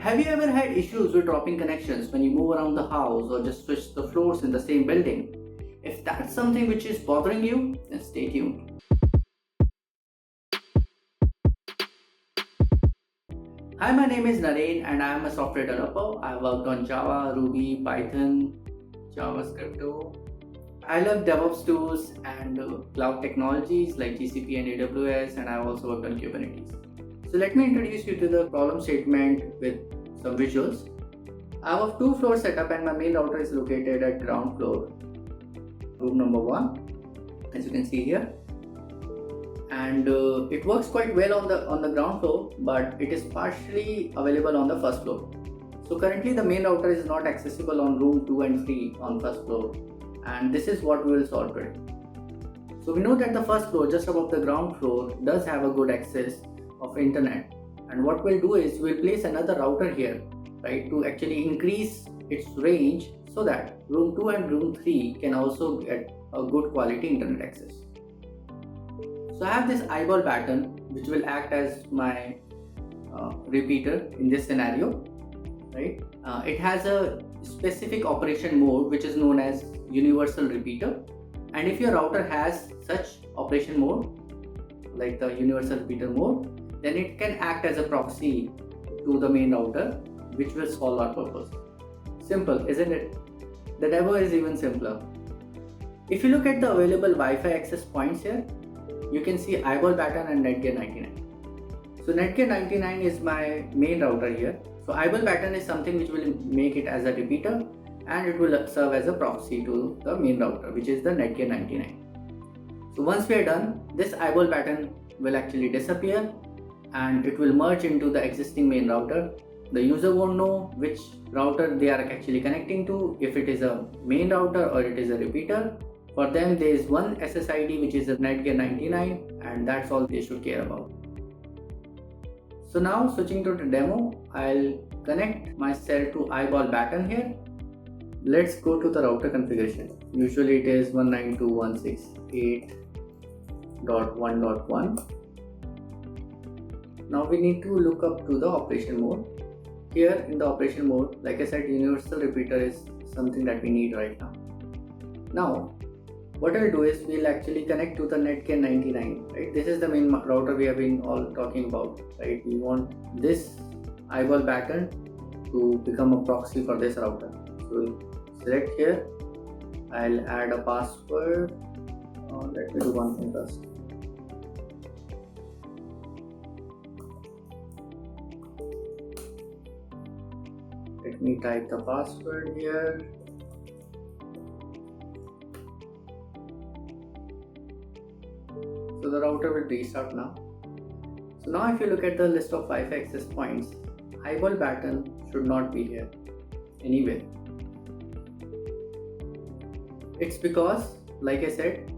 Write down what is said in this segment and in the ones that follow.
Have you ever had issues with dropping connections when you move around the house or just switch the floors in the same building? If that's something which is bothering you, then stay tuned. Hi, my name is Naren and I am a software developer. I worked on Java, Ruby, Python, JavaScript. I love DevOps tools and cloud technologies like GCP and AWS, and I also worked on Kubernetes. So let me introduce you to the problem statement with some visuals. I have a 2-floor setup and my main router is located at ground floor, room number 1, as you can see here. And it works quite well on the ground floor, but it is partially available on the first floor. So currently the main router is not accessible on room 2 and 3 on first floor, and this is what we will solve today. So we know that the first floor just above the ground floor does have a good access of internet, and what we'll do is we'll place another router here, right, to actually increase its range so that room 2 and room 3 can also get a good quality internet access. So I have this iBall Baton which will act as my repeater in this scenario, right? It has a specific operation mode which is known as universal repeater, and if your router has such operation mode like the universal repeater mode, then it can act as a proxy to the main router, which will solve our purpose. Simple, isn't it? The demo is even simpler. If you look at the available Wi-Fi access points here, you can see iBall Baton and Netgear 99. So Netgear 99 is my main router here. So iBall Baton is something which will make it as a repeater, and it will serve as a proxy to the main router, which is the Netgear 99. So once we are done, this iBall Baton will actually disappear and it will merge into the existing main router. The user won't know which router they are actually connecting to, if it is a main router or it is a repeater. For them, there is one SSID which is a Netgear 99, and that's all they should care about. So now switching to the demo, I'll connect my cell to iBall Baton here. Let's go to the router configuration. Usually it is 192.168.1.1. Now we need to look up to the operation mode. Here in the operation mode, like I said, universal repeater is something that we need right now. Now what I'll do is we'll actually connect to the Netgear 99, right? This is the main router we have been all talking about, right? We want this iBall Baton to become a proxy for this router. So we'll select here. I'll add a password. Let me do one thing first. Let me type the password here. So the router will restart now. So now if you look at the list of Wi-Fi access points, iBall Baton should not be here anywhere. It's because, like I said,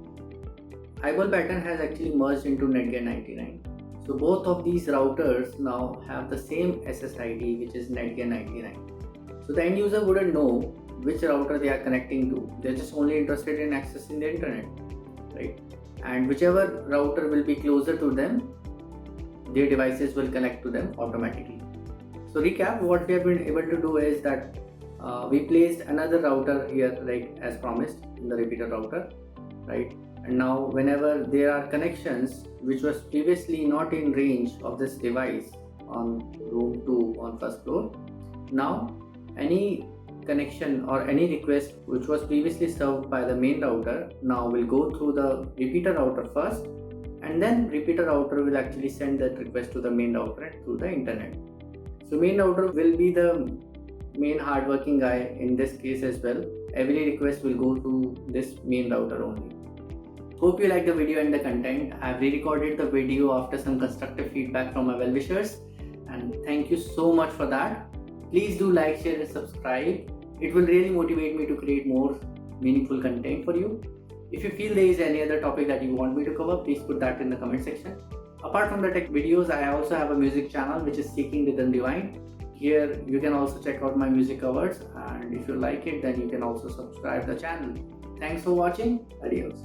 iBall Baton has actually merged into Netgear 99. So both of these routers now have the same SSID, which is Netgear 99. So the end user wouldn't know which router they are connecting to. They're just only interested in accessing the internet, right? And whichever router will be closer to them, their devices will connect to them automatically. So recap, what we have been able to do is that we placed another router here, like as promised in the repeater router, right? And now whenever there are connections which was previously not in range of this device on room 2 on first floor, now any connection or any request which was previously served by the main router now will go through the repeater router first, and then repeater router will actually send that request to the main router through the internet. So main router will be the main hardworking guy in this case as well. Every request will go to this main router only. Hope you like the video and the content. I have re-recorded the video after some constructive feedback from my well-wishers, and thank you so much for that. Please do like, share and subscribe. It will really motivate me to create more meaningful content for you. If you feel there is any other topic that you want me to cover, please put that in the comment section. Apart from the tech videos, I also have a music channel which is GEEKNaren Divine. Here you can also check out my music covers, and if you like it, then you can also subscribe the channel. Thanks for watching. Adios.